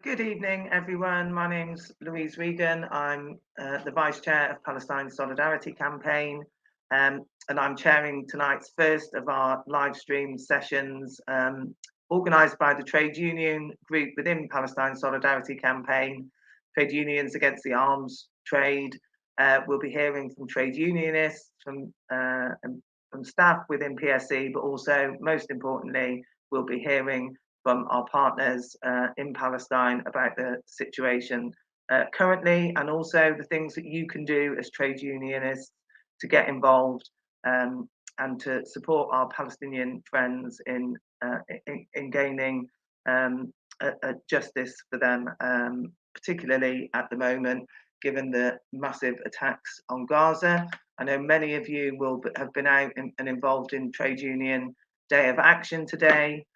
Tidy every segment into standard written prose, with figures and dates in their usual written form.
Good evening, everyone. My name's Louise Regan. I'm the Vice Chair of Palestine Solidarity Campaign, and I'm chairing tonight's first of our live stream sessions organised by the trade union group within Palestine Solidarity Campaign, Trade Unions Against the Arms Trade. We'll be hearing from trade unionists, from staff within PSC, but also, most importantly, we'll be hearing from our partners in Palestine about the situation currently, and also the things that you can do as trade unionists to get involved and to support our Palestinian friends in gaining a justice for them, particularly at the moment, given the massive attacks on Gaza. I know many of you will have been out and involved in Trade Union Day of Action today.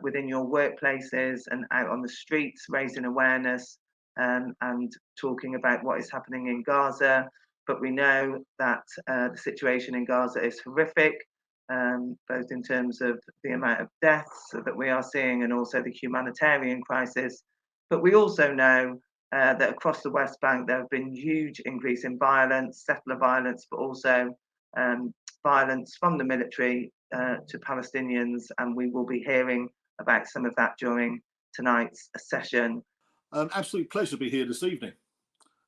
Within your workplaces and out on the streets, raising awareness and talking about what is happening in Gaza. But we know that the situation in Gaza is horrific, both in terms of the amount of deaths that we are seeing and also the humanitarian crisis. But we also know that across the West Bank, there have been huge increase in violence, settler violence, but also violence from the military to Palestinians, and we will be hearing about some of that during tonight's session. Absolute pleasure to be here this evening,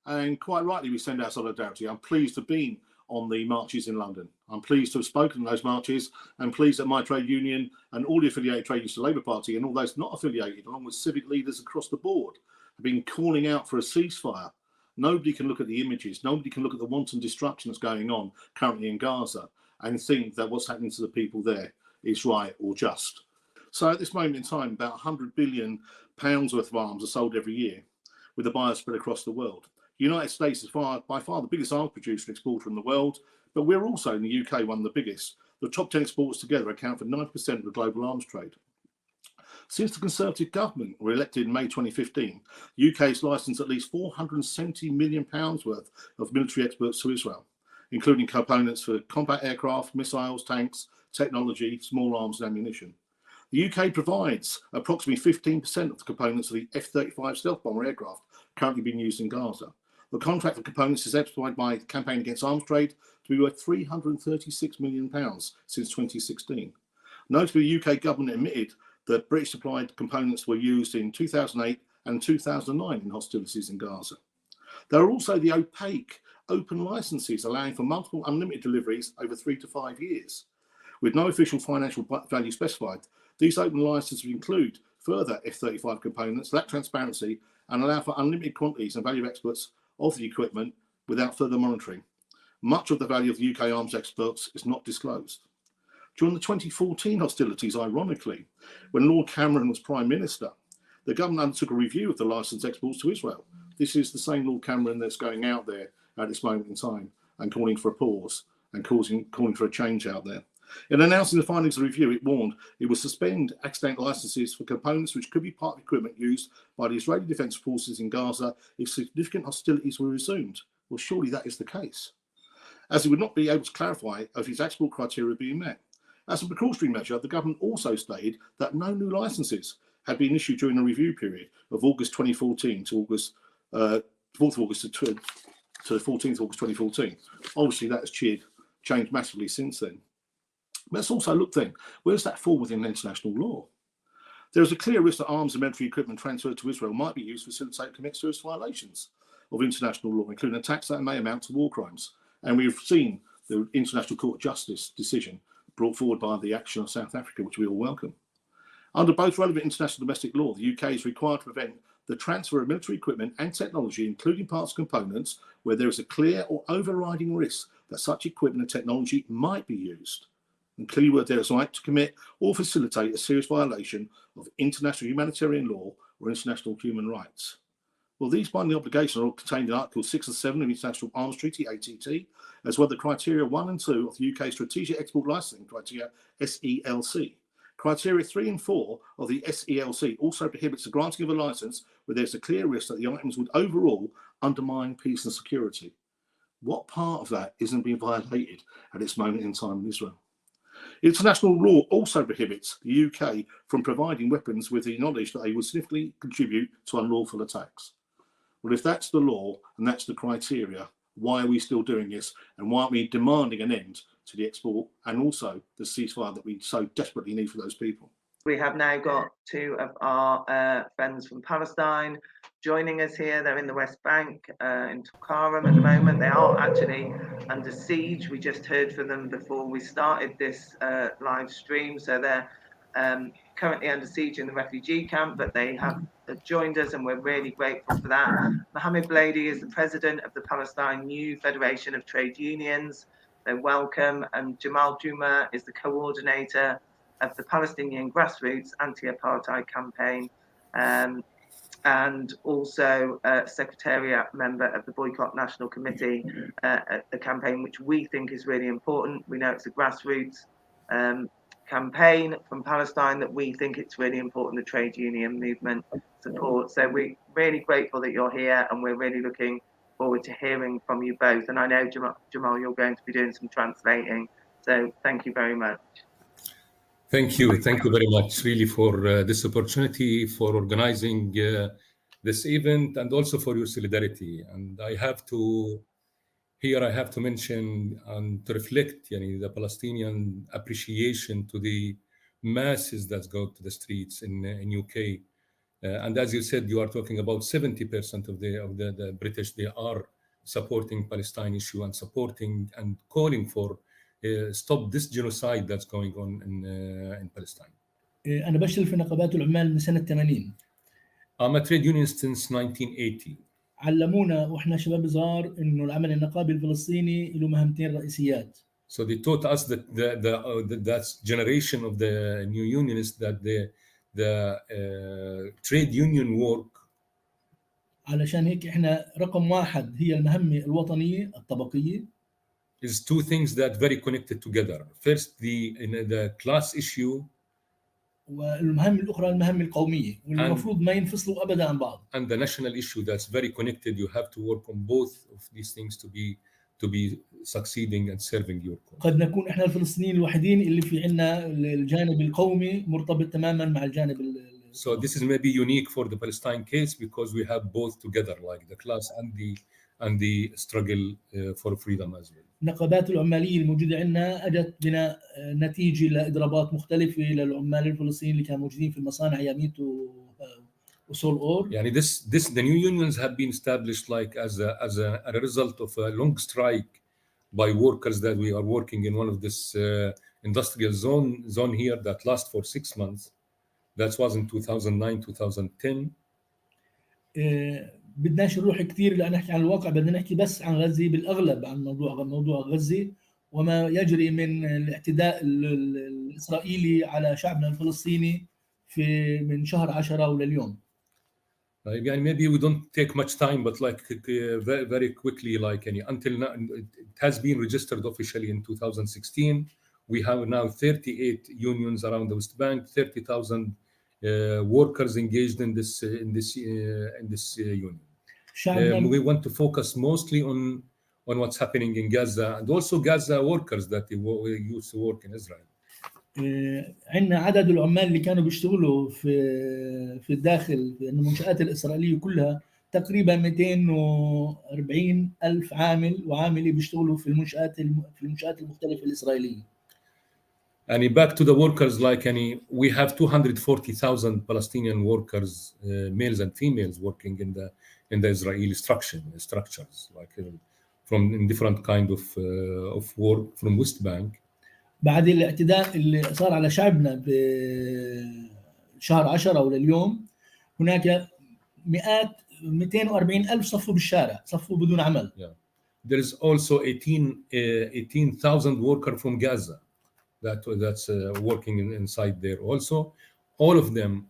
and quite rightly we send our solidarity. I'm pleased to have been on the marches in London. I'm pleased to have spoken at those marches, and pleased that my trade union and all the affiliated trade unions to the Labour Party and all those not affiliated, along with civic leaders across the board, have been calling out for a ceasefire. Nobody can look at the images, nobody can look at the wanton destruction that's going on currently in Gaza and think that what's happening to the people there is right or just. So at this moment in time, about £100 billion worth of arms are sold every year, with the buyers spread across the world. The United States is by far the biggest arms producer and exporter in the world, but we're also in the UK one of the biggest. The top 10 exporters together account for 90% of the global arms trade. Since the Conservative government were elected in May 2015, the UK has licensed at least £470 million worth of military exports to Israel, including components for combat aircraft, missiles, tanks, technology, small arms and ammunition. The UK provides approximately 15% of the components of the F-35 stealth bomber aircraft currently being used in Gaza. The contract for components is estimated by the Campaign Against Arms Trade to be worth £336 million since 2016. Notably, the UK government admitted that British supplied components were used in 2008 and 2009 in hostilities in Gaza. There are also the opaque open licenses allowing for multiple unlimited deliveries over 3 to 5 years. With no official financial value specified, these open licenses include further F-35 components, lack transparency, and allow for unlimited quantities and value exports of the equipment without further monitoring. Much of the value of the UK arms exports is not disclosed. During the 2014 hostilities, ironically, when Lord Cameron was Prime Minister, the government undertook a review of the licensed exports to Israel. This is the same Lord Cameron that's going out there at this moment in time and calling for a pause and calling for a change out there. In announcing the findings of the review, it warned it would suspend accident licenses for components which could be part of equipment used by the Israeli Defence Forces in Gaza if significant hostilities were resumed. Well, surely that is the case, as it would not be able to clarify if its export criteria were being met. As a precautionary measure, the government also stated that no new licenses had been issued during the review period of August 2014 to August 4th of August to the 14th of August 2014. Obviously, that has changed massively since then. Let's also look then, where does that fall within international law? There is a clear risk that arms and military equipment transferred to Israel might be used to facilitate and commit serious violations of international law, including attacks that may amount to war crimes. And we've seen the International Court of Justice decision brought forward by the action of South Africa, which we all welcome. Under both relevant international domestic law, the UK is required to prevent the transfer of military equipment and technology, including parts and components, where there is a clear or overriding risk that such equipment and technology might be used. And clearly, where there is a right to commit or facilitate a serious violation of international humanitarian law or international human rights. Well, these binding obligations are all contained in Articles 6 and 7 of the International Arms Treaty, ATT, as well as the Criteria 1 and 2 of the UK Strategic Export Licensing Criteria, SELC. Criteria 3 and 4 of the SELC also prohibits the granting of a licence where there's a clear risk that the items would overall undermine peace and security. What part of that isn't being violated at this moment in time in Israel? International law also prohibits the UK from providing weapons with the knowledge that they will significantly contribute to unlawful attacks. Well, if that's the law and that's the criteria, why are we still doing this? And why aren't we demanding an end to the export and also the ceasefire that we so desperately need for those people? We have now got two of our friends from Palestine joining us here. They're in the West Bank, in Tulkarem at the moment. They are actually under siege. We just heard from them before we started this live stream. So they're currently under siege in the refugee camp, but they have joined us and we're really grateful for that. Mohammed Blaidi is the president of the Palestine New Federation of Trade Unions. They're welcome. And Jamal Juma is the coordinator of the Palestinian grassroots Anti-Apartheid Campaign, and also secretariat member of the Boycott National Committee, a campaign which we think is really important. We know it's a grassroots campaign from Palestine that we think it's really important the trade union movement supports. So we're really grateful that you're here and we're really looking forward to hearing from you both. And I know, Jamal, you're going to be doing some translating. So thank you very much. Thank you very much, really, for this opportunity, for organizing this event, and also for your solidarity. And I have to mention and to reflect, the Palestinian appreciation to the masses that go to the streets in UK. And as you said, you are talking about 70% of the British. They are supporting Palestine issue and supporting and calling for stop this genocide that's going on in Palestine. أنا بشتغل في نقابات العمال من سنة 80. I'm a trade unionist since 1980. علمونا وإحنا شباب صغار إنه العمل النقابي الفلسطيني له مهمتين رئيسيات. So they taught us that that generation of the new unionists that the trade union work. علشان هيك إحنا رقم واحد هي المهمة الوطنية الطبقية. Is two things that very connected together. First, the class issue. والمهمة الأخرى المهمة القومية والمفروض ما ينفصلوا أبدا عن بعض. And the national issue that's very connected. You have to work on both of these things to be succeeding and serving your cause. قد نكون إحنا الفلسطينيين الوحيدين اللي في عنا الجانب القومي مرتبط تماما مع الجانب. So this is maybe unique for the Palestine case because we have both together, like the class and the struggle for freedom as well. النقابات العمالية الموجودة عندنا أجت بنا نتيجة لإضرابات مختلفة للعمال الفلسطينيين اللي كانوا موجودين في المصانع ياميت وسول أور. يعني the new unions have been established like as a result of a long strike by workers that we are working in one of this industrial zone here that lasts for 6 months. That was in 2009 2010. بدناش نروح كثير لنحكي عن الواقع، بدنا نحكي بس عن غزة بالأغلب، عن موضوع غزة وما يجري من الاعتداء الإسرائيلي على شعبنا الفلسطيني من شهر 10 ولليوم. يعني maybe we don't take much time, but like very, very quickly, like until now, it has been registered officially in 2016. We have now 38 unions around the West Bank, 30,000 workers engaged in this union. We want to focus mostly on what's happening in Gaza and also Gaza workers that used to work in Israel. عندنا عدد العمال اللي كانوا بيشتغلوا في الداخل في المنشآت الإسرائيلية كلها تقريبا 240,000 عامل وعاملة بيشتغلوا في المنشآت المختلفة الإسرائيلية. And back to the workers, like we have 240,000 Palestinian workers, males and females, working in the Israeli structures, like from in different kind of work from West Bank. بعد الاعتداء اللي صار على شعبنا بشهر 10 ولليوم هناك 240,000 صفوا بالشارع، صفوا بدون عمل. Yeah. There is also 18,000 workers from Gaza that's working inside there also. All of them,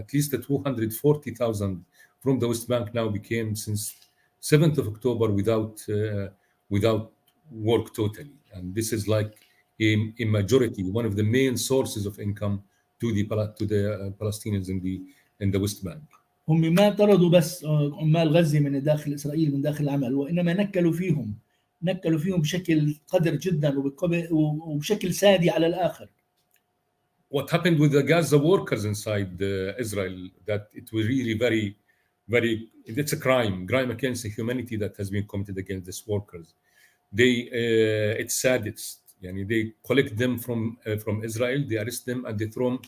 at least the 240,000 from the West Bank now became since 7th of October without work totally. And this is like a majority, one of the main sources of income to the Palestinians in the West Bank. هم ما طردوا بس عمال غزة من داخل إسرائيل من داخل العمل، وإنما نكلوا فيهم نكلوا فيهم بشكل قذر جدا وبشكل سادي على الآخر. What happened with the Gaza workers inside Israel, that it was really very, it's a crime against humanity that has been committed against these workers. It's sad, they collect them from Israel, they arrest them and they throw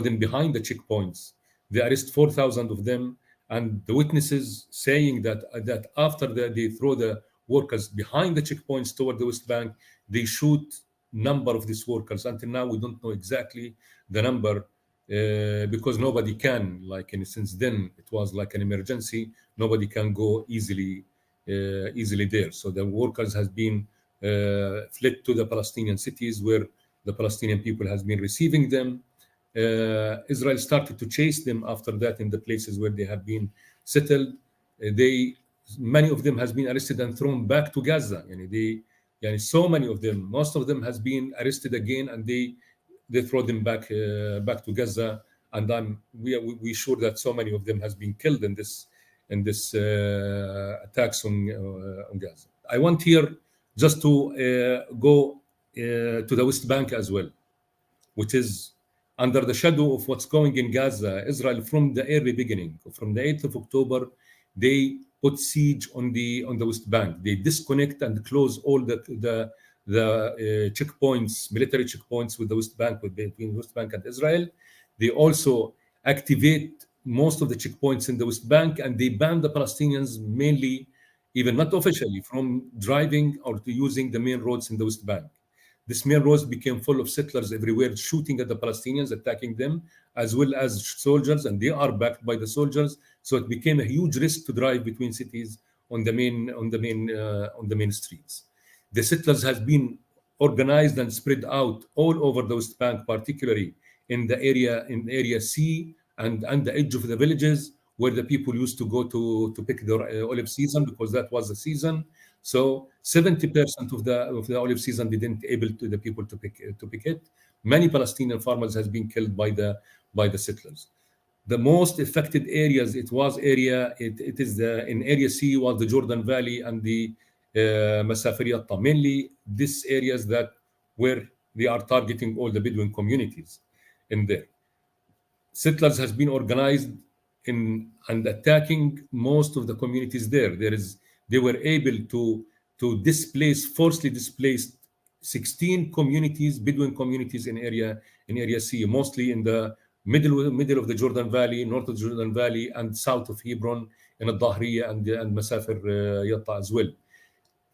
them behind the checkpoints. They arrest 4,000 of them, and the witnesses saying that after they throw the workers behind the checkpoints toward the West Bank, they shoot number of these workers. Until now, we don't know exactly the number because nobody can, since then it was like an emergency, nobody can go easily there. So the workers has been fled to the Palestinian cities where the Palestinian people has been receiving them. Israel started to chase them after that in the places where they have been settled. Many of them has been arrested and thrown back to Gaza. So many of them, most of them has been arrested again, and they throw them back to Gaza. And we sure that so many of them has been killed in this attacks on Gaza. I want here just to go to the West Bank as well, which is under the shadow of what's going in Gaza. Israel, from the early beginning, from the 8th of October, they put siege on the West Bank. They disconnect and close all the checkpoints, military checkpoints with the West Bank, between West Bank and Israel. They also activate most of the checkpoints in the West Bank, and they ban the Palestinians, mainly, even not officially, from driving or to using the main roads in the West Bank. This main roads became full of settlers everywhere, shooting at the Palestinians, attacking them, as well as soldiers, and they are backed by the soldiers. So it became a huge risk to drive between cities on the main streets. The settlers has been organized and spread out all over the West Bank, particularly in area C and the edge of the villages where the people used to go to pick their olive season, because that was the season. So 70% of the olive season didn't able to the people to pick it. Many Palestinian farmers has been killed by the settlers. The most affected areas, in area C was the Jordan Valley and the Masafir, mainly these areas that where they are targeting all the Bedouin communities in there. Settlers has been organized in and attacking most of the communities there. They were able to forcibly displace 16 communities, Bedouin communities in area C, mostly in the middle of the Jordan Valley, north of the Jordan Valley, and south of Hebron, in Al-Dahriya and Masafir Yatta as well.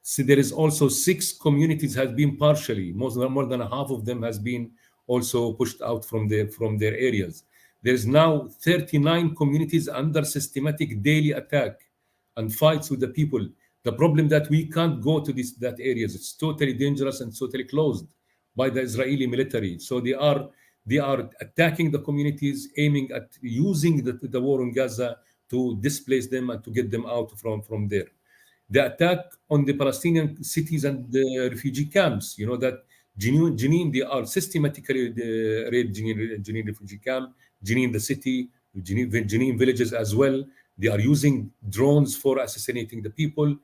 So there is also 6 communities has been partially, more than half of them has been also pushed out from their areas. There is now 39 communities under systematic daily attack and fights with the people. The problem that we can't go to that areas. It's totally dangerous and totally closed by the Israeli military. So they are attacking the communities, aiming at using the war in Gaza to displace them and to get them out from there. The attack on the Palestinian cities and the refugee camps, that Jenin, they are systematically raid Jenin refugee camp, Jenin the city, Jenin villages as well. They are using drones for assassinating the people,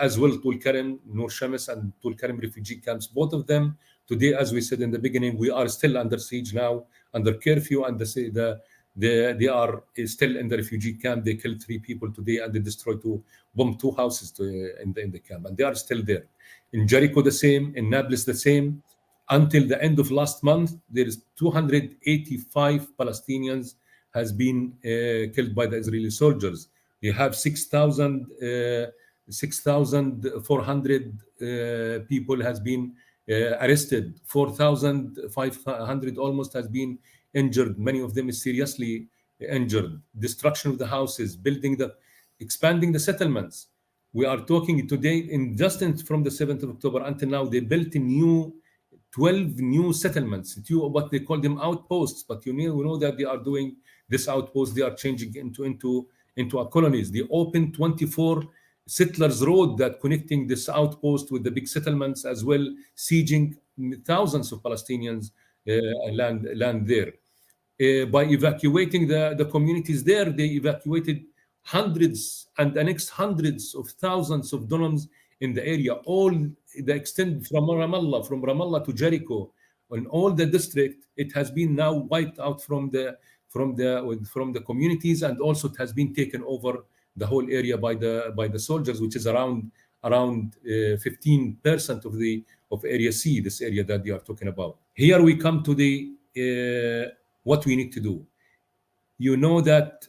as well Tul Karim, Nur Shams, and Tul Karim refugee camps, both of them. Today, as we said in the beginning, we are still under siege now, under curfew, and they are still in the refugee camp. They killed 3 people today, and they bombed 2 houses in the camp, and they are still there. In Jericho, the same. In Nablus, the same. Until the end of last month, there is 285 Palestinians has been killed by the Israeli soldiers. They have 6,400 people has been arrested. 4,500 almost has been injured. Many of them is seriously injured. Destruction of the houses, expanding the settlements. We are talking today from the 7th of October until now, they built 12 new settlements, what they call them outposts. But we know that they are doing this outpost. They are changing into a colonies. They opened 24 settlers' road that connecting this outpost with the big settlements as well, sieging thousands of Palestinians land there. By evacuating the communities there, they evacuated hundreds and annexed hundreds of thousands of dunams in the area, all the extent from Ramallah to Jericho, and all the district, it has been now wiped out from the communities, and also it has been taken over the whole area by the soldiers, which is around 15% of area C, this area that they are talking about. Here we come to the what we need to do. You know that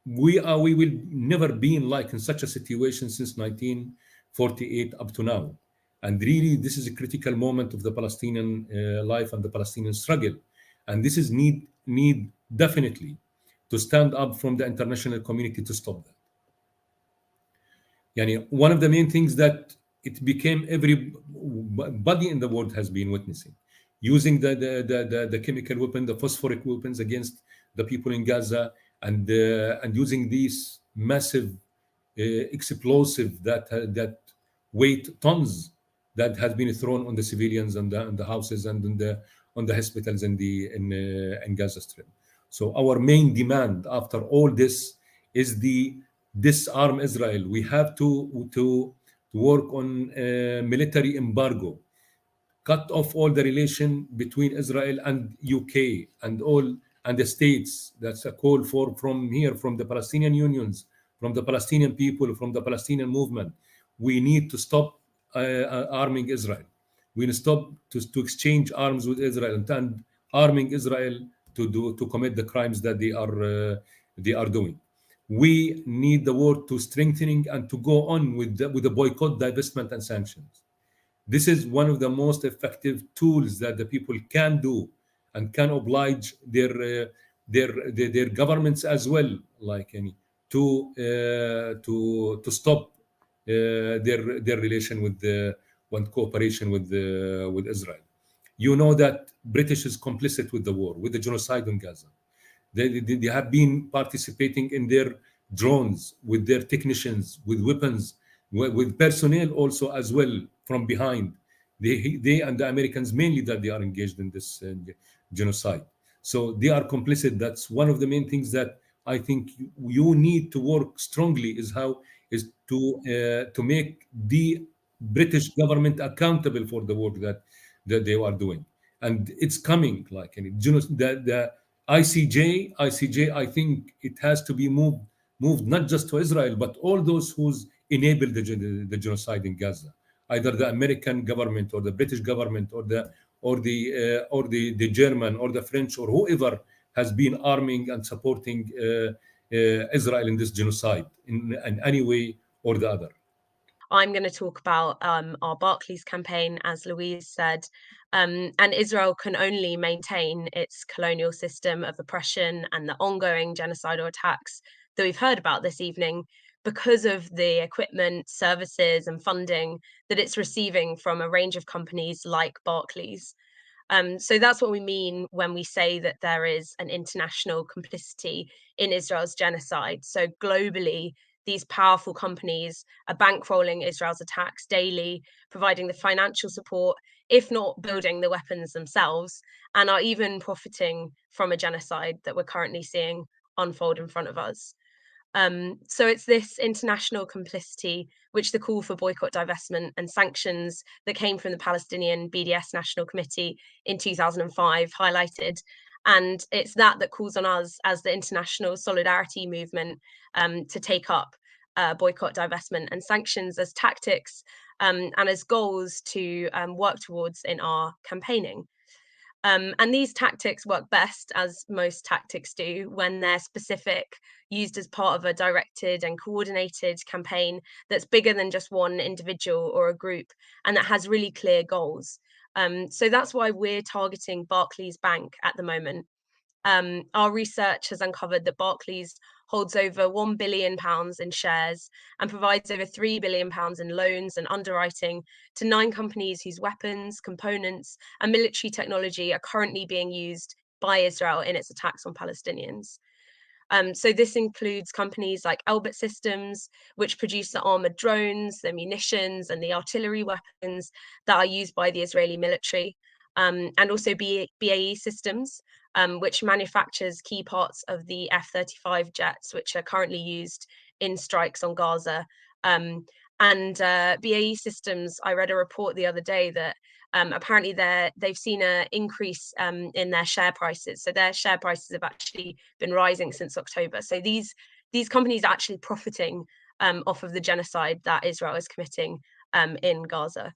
we will never be in such a situation since 1948 up to now, and really this is a critical moment of the Palestinian life and the Palestinian struggle, and this is need definitely to stand up from the international community to stop that. Yani, one of the main things that it became everybody in the world has been witnessing, using the chemical weapon, the phosphoric weapons against the people in Gaza, and using these massive explosive that weight tons, that has been thrown on the civilians and the houses and on the hospitals in Gaza Strip. So our main demand after all this is the disarm Israel. We have to work on military embargo, cut off all the relation between Israel and UK and the states. That's a call from the Palestinian unions, from the Palestinian people, from the Palestinian movement. We need to stop arming Israel. We need to stop to exchange arms with Israel and arming Israel to commit the crimes that they are doing. We need the war to strengthening and to go on with the boycott, divestment, and sanctions. This is one of the most effective tools that the people can do and can oblige their governments as well, to stop their relation with cooperation with Israel. You know that British is complicit with the war, with the genocide in Gaza. They have been participating in their drones, with their technicians, with weapons, with personnel also as well from behind. They and the Americans mainly, that they are engaged in this genocide. So they are complicit. That's one of the main things that I think you need to work strongly is to make the British government accountable for the work that they are doing. And it's coming, the ICJ, I think it has to be moved not just to Israel, but all those who's enabled the genocide in Gaza, either the American government or the British government or the German or the French or whoever has been arming and supporting Israel in this genocide in any way or the other. I'm going to talk about our Barkleys campaign, as Louise said, and Israel can only maintain its colonial system of oppression and the ongoing genocidal attacks that we've heard about this evening because of the equipment, services, and funding that it's receiving from a range of companies like Barkleys. So that's what we mean when we say that there is an international complicity in Israel's genocide. So globally, these powerful companies are bankrolling Israel's attacks daily, providing the financial support, if not building the weapons themselves, and are even profiting from a genocide that we're currently seeing unfold in front of us. So it's this international complicity, which the call for boycott, divestment, and sanctions that came from the Palestinian BDS National Committee in 2005 highlighted. And it's that calls on us as the international solidarity movement to take up boycott, divestment, and sanctions as tactics and as goals to work towards in our campaigning. And these tactics work best, as most tactics do, when they're specific, used as part of a directed and coordinated campaign that's bigger than just one individual or a group, and that has really clear goals. So that's why we're targeting Barclays Bank at the moment. Our research has uncovered that Barclays holds over £1 billion in shares and provides over £3 billion in loans and underwriting to 9 companies whose weapons, components, and military technology are currently being used by Israel in its attacks on Palestinians. So this includes companies like Elbit Systems, which produce the armored drones, the munitions, and the artillery weapons that are used by the Israeli military, and also BAE Systems, which manufactures key parts of the F-35 jets, which are currently used in strikes on Gaza. And And BAE Systems, I read a report the other day that apparently they've seen an increase in their share prices. So their share prices have actually been rising since October. So these companies are actually profiting off of the genocide that Israel is committing in Gaza.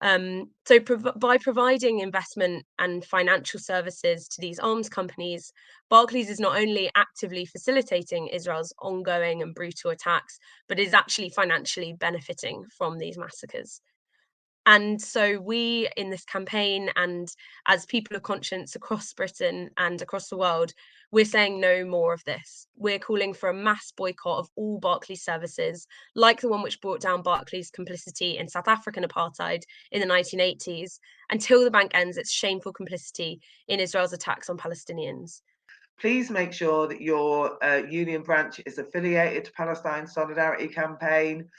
So by providing investment and financial services to these arms companies, Barkleys is not only actively facilitating Israel's ongoing and brutal attacks, but is actually financially benefiting from these massacres. And so we in this campaign, and as people of conscience across Britain and across the world, we're saying no more of this. We're calling for a mass boycott of all Barkleys services, like the one which brought down Barkleys' complicity in South African apartheid in the 1980s, until the bank ends its shameful complicity in Israel's attacks on Palestinians. Please make sure that your union branch is affiliated to Palestine Solidarity Campaign.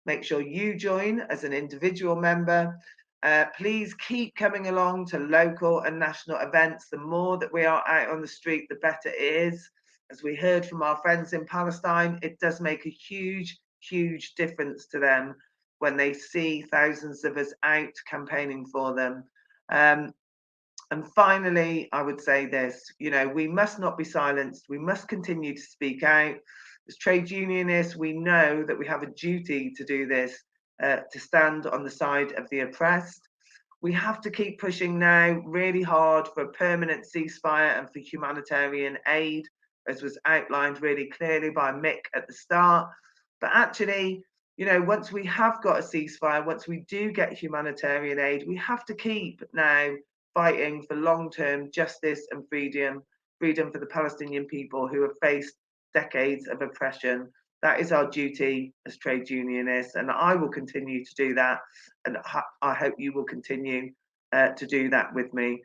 Make sure you join as an individual member. Please keep coming along to local and national events. The more that we are out on the street, the better it is. As we heard from our friends in Palestine, it does make a huge, huge difference to them when they see thousands of us out campaigning for them. And finally, I would say this, we must not be silenced. We must continue to speak out. As trade unionists, we know that we have a duty to do this, to stand on the side of the oppressed. We have to keep pushing now really hard for a permanent ceasefire and for humanitarian aid, as was outlined really clearly by Mick at the start. But actually, once we have got a ceasefire, once we do get humanitarian aid, we have to keep now fighting for long-term justice and freedom for the Palestinian people who have faced decades of oppression. That is our duty as trade unionists, and I will continue to do that, and I hope you will continue to do that with me.